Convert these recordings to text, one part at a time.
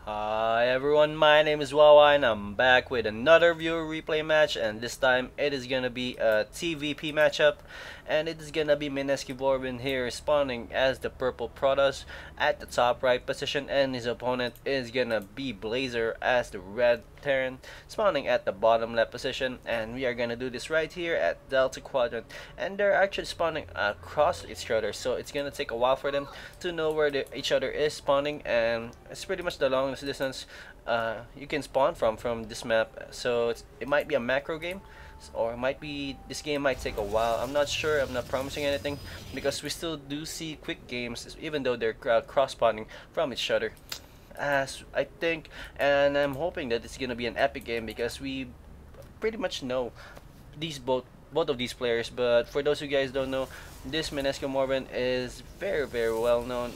Hi everyone, my name is Wawa and I'm back with another viewer replay match, and this time it is gonna be a TVP matchup, and it is gonna be MskiMorvhin here spawning as the purple Protoss at the top right position, and his opponent is gonna be Blazer as the red Terran spawning at the bottom left position. And we are gonna do this right here at Delta Quadrant, and they're actually spawning across each other, so it's gonna take a while for them to know where each other is spawning, and it's pretty much the longest distance you can spawn from this map. So it might be a macro game, or it might be this game might take a while. I'm not sure. I'm not promising anything because we still do see quick games, even though they're cross spawning from each other. As I think, and I'm hoping that it's gonna be an epic game because we pretty much know these both of these players. But for those of you guys don't know, this MskiMorvhin is very well known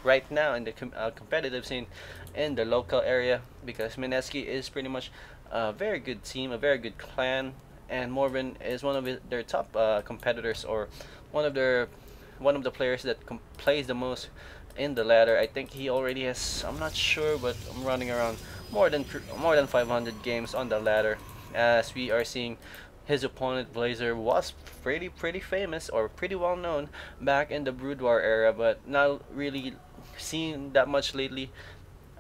right now in the competitive scene in the local area, because Mineski is pretty much a very good team, a very good clan, and Morvin is one of their top competitors, or one of the players that plays the most in the ladder. I think he already has, I'm not sure, but I'm running around more than 500 games on the ladder. As we are seeing, his opponent Blazer was pretty famous, or pretty well known back in the Brood War era, but not really seen that much lately.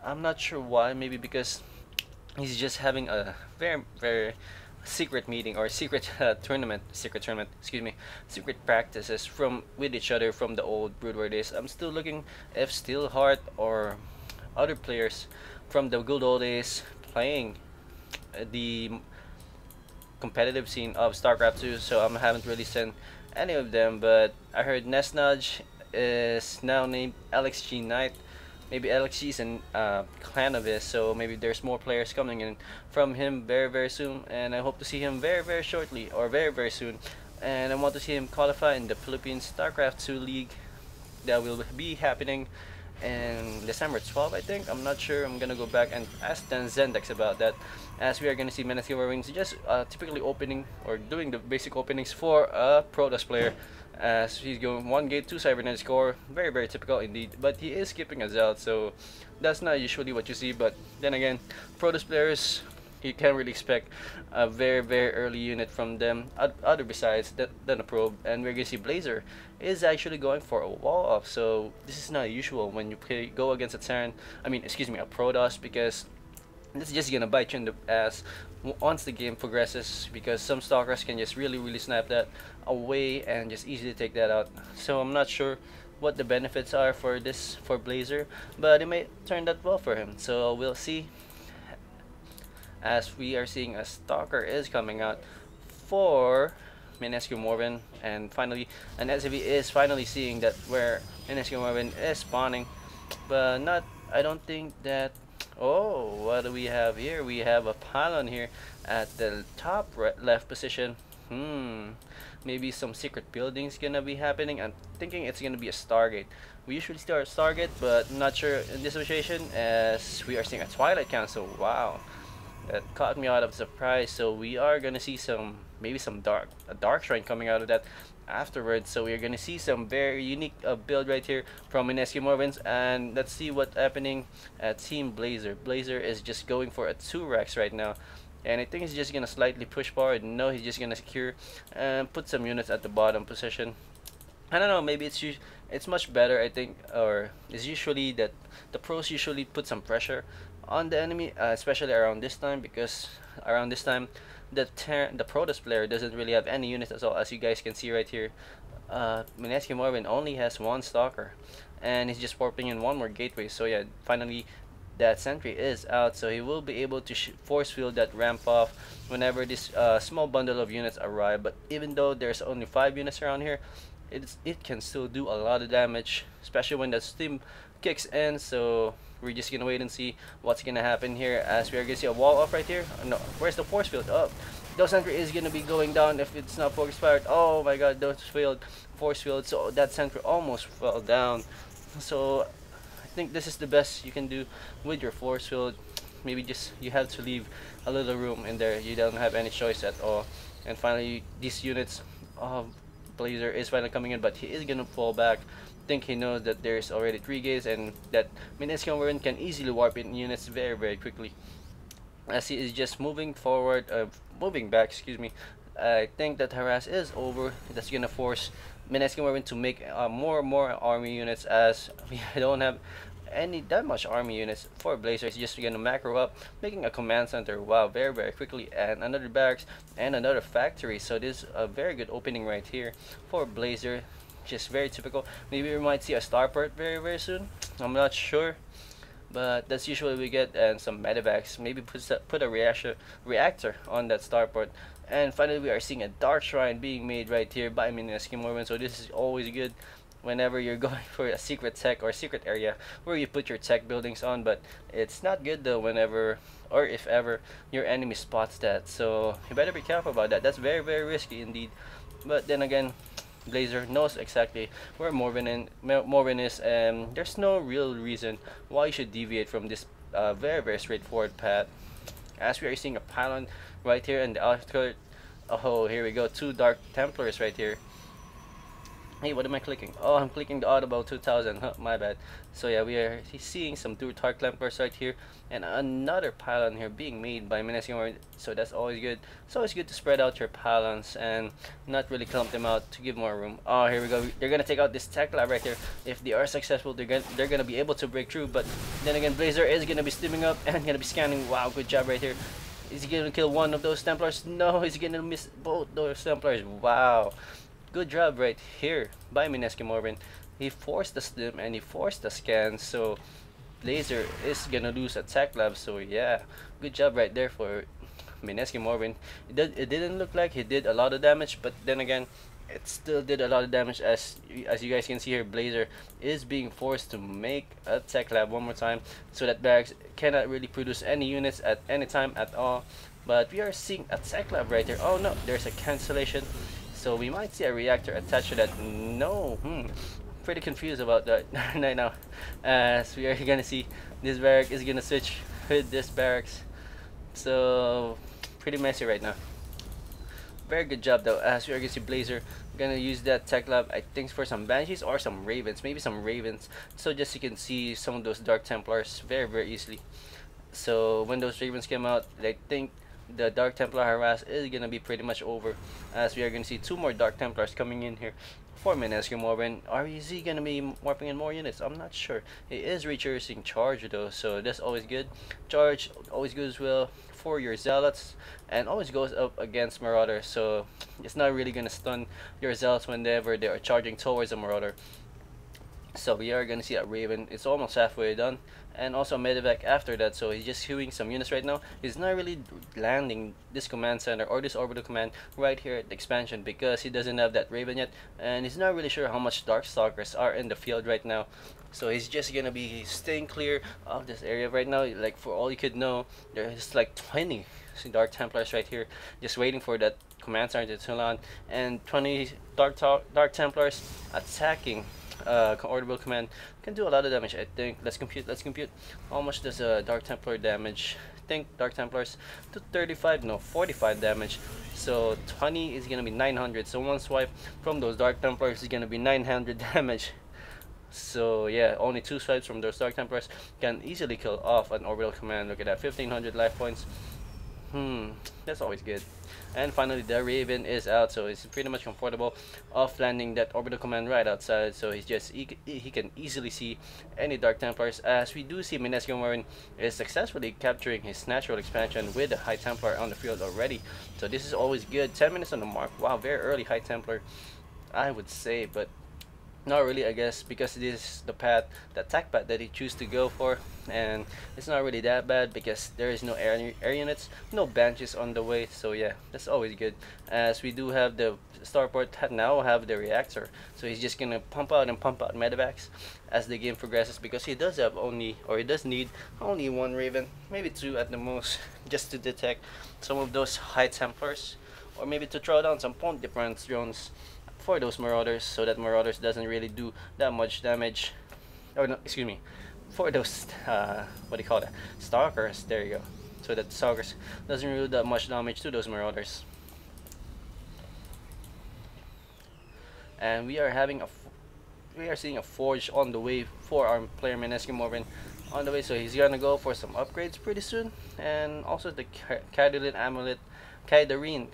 I'm not sure why. Maybe because he's just having a very secret meeting, or secret tournament, excuse me, secret practices from with each other from the old Brood War days. I'm still looking if Steelheart or other players from the good old days playing the competitive scene of Starcraft 2, so I haven't really seen any of them. But I heard Nesnudge is now named LXG Knight. Maybe LXG is a clan of his, so maybe there's more players coming in from him very soon, and I hope to see him very shortly, or very soon. And I want to see him qualify in the Philippines Starcraft 2 League that will be happening in December 12th, I think. I'm not sure. I'm gonna go back and ask Dan Zendex about that, as we are gonna see MskiMorvhin just typically opening or doing the basic openings for a Protoss player, as he's going 1 gate 2 cybernetic score. Very typical indeed, but he is skipping a Zeld, so that's not usually what you see. But then again, Protoss players, you can't really expect a very early unit from them, other besides than a probe. And we're gonna see Blazer is actually going for a wall off, so this is not usual when you go against a Terran, excuse me, a Protoss, because this is just gonna bite you in the ass once the game progresses, because some stalkers can just really snap that away and just easily take that out. So I'm not sure what the benefits are for Blazer, but it may turn out well for him, so we'll see. As we are seeing a stalker is coming out for MskiMorvhin, and finally an SCV is finally seeing that where MskiMorvhin is spawning, but not, I don't think that. Oh, what do we have here? We have a pylon here at the top left position. Maybe some secret buildings gonna be happening. I'm thinking it's gonna be a Stargate. We usually start Stargate, but not sure in this situation, as we are seeing a Twilight Council. Wow, that caught me out of surprise. So we are gonna see maybe a dark shrine coming out of that afterwards. So we're gonna see some very unique build right here from MskiMorvhin, and let's see what's happening at Team Blazer. Blazer is just going for a 2 Rex right now, and I think he's just gonna slightly push forward. No, he's just gonna secure and put some units at the bottom position. I don't know, maybe it's much better, I think, or it's usually that the pros usually put some pressure on the enemy, especially around this time, because around this time the Protoss player doesn't really have any units at all. As you guys can see right here, MskiMorvhin only has 1 stalker, and he's just warping in 1 more gateway. So yeah, finally that sentry is out, so he will be able to force field that ramp off whenever this small bundle of units arrive. But even though there's only 5 units around here, it can still do a lot of damage, especially when the steam kicks in. So we're just gonna wait and see what's gonna happen here, as we are gonna see a wall off right here. No, where's the force field? Oh, those sentry is gonna be going down if it's not focus fired. Oh my god, those force field, so that sentry almost fell down. So I think this is the best you can do with your force field. Maybe just you have to leave a little room in there. You don't have any choice at all. And finally, these units, Blazer is finally coming in, but he is gonna fall back think he knows that there's already 3 gates and that MskiMorvhin can easily warp in units very quickly. As he is just moving forward, moving back, excuse me. I think that harass is over. That's gonna force MskiMorvhin to make more army units, as we don't have any that much army units for Blazer. Is just gonna macro up, making a command center. Wow, very quickly, and another barracks and another factory. So this is a very good opening right here for Blazer. Just very typical. Maybe we might see a starport very soon. I'm not sure, but that's usually we get, and some medevacs. Maybe put a reactor on that starport. And finally, we are seeing a dark shrine being made right here by MskiMorvhin. So this is always good whenever you're going for a secret tech or secret area where you put your tech buildings on. But it's not good though whenever or if ever your enemy spots that. So you better be careful about that. That's very risky indeed. But then again, Blazer knows exactly where Morvhin is, and there's no real reason why you should deviate from this very straightforward path. As we are seeing a pylon right here in the outskirt. Oh, here we go, 2 Dark Templars right here. Hey, what am I clicking? Oh, I'm clicking the Audible 2000. Huh, my bad. So yeah, we are seeing some 2 Dark Templars right here, and another pylon here being made by MskiMorvhin. So that's always good. It's always good to spread out your pylons and not really clump them out to give more room. Oh, here we go. They're gonna take out this tech lab right here. If they are successful, they're gonna be able to break through. But then again, Blazer is gonna be steaming up and gonna be scanning. Wow, good job right here. Is he gonna kill one of those Templars? No, he's gonna miss both those Templars. Wow. Good job right here by MskiMorvhin. He forced the stim and he forced the scan, so Blazer is gonna lose a tech lab. So yeah, good job right there for MskiMorvhin. It didn't look like he did a lot of damage, but then again, it still did a lot of damage. As you guys can see here, Blazer is being forced to make a tech lab one more time, so that barracks cannot really produce any units at any time at all. But we are seeing a tech lab right here. Oh no, there's a cancellation. So we might see a reactor attached to that. No, pretty confused about that right now. As we are gonna see this barrack is gonna switch with this barracks. So pretty messy right now. Very good job though. As we are gonna see Blazer gonna use that tech lab, I think, for some banshees or some ravens, maybe some ravens. So just you can see some of those Dark Templars very easily. So when those ravens came out, I think the Dark Templar harass is gonna be pretty much over, as we are gonna see 2 more Dark Templars coming in here for MskiMorvhin. Is he gonna be warping in more units? I'm not sure. He is reducing charge though, so that's always good. Charge always goes well for your zealots and always goes up against marauders, so it's not really gonna stun your zealots whenever they are charging towards a marauder. So we are gonna see a raven. It's almost halfway done, and also a medevac after that. So he's just queuing some units right now. He's not really landing this command center or this orbital command right here at the expansion because he doesn't have that raven yet, and he's not really sure how much dark stalkers are in the field right now. So he's just gonna be staying clear of this area right now. Like, for all you could know, there's like 20 Dark Templars right here just waiting for that command center to turn on, and 20 Dark Templars attacking orbital command can do a lot of damage. I think let's compute how much does a Dark Templar damage. I think Dark Templars to 35, no, 45 damage. So 20 is gonna be 900. So one swipe from those Dark Templars is gonna be 900 damage. So yeah, only 2 swipes from those Dark Templars can easily kill off an orbital command. Look at that, 1500 life points. That's always good. And finally, the Raven is out, so he's pretty much comfortable of landing that orbital command right outside. So he's just he can easily see any Dark Templars, as we do see MskiMorvhin is successfully capturing his natural expansion with a High Templar on the field already. So this is always good. 10 minutes on the mark. Wow, very early High Templar, I would say, but not really, I guess, because this is the path, the attack path that he choose to go for, and it's not really that bad because there is no air units, no benches on the way. So yeah, that's always good, as we do have the starport now have the reactor. So he's just gonna pump out medevacs as the game progresses, because he does have only, or he does need only 1 Raven, maybe 2 at the most, just to detect some of those High Templars, or maybe to throw down some point difference drones for those marauders, so that marauders doesn't really do that much damage. Or no, excuse me, for those what do you call that, stalkers, there you go, so that stalkers doesn't really do that much damage to those marauders. And we are having a we are seeing a forge on the way for our player MskiMorvhin on the way, so he's gonna go for some upgrades pretty soon, and also the Kaidarin amulet, Kaidarin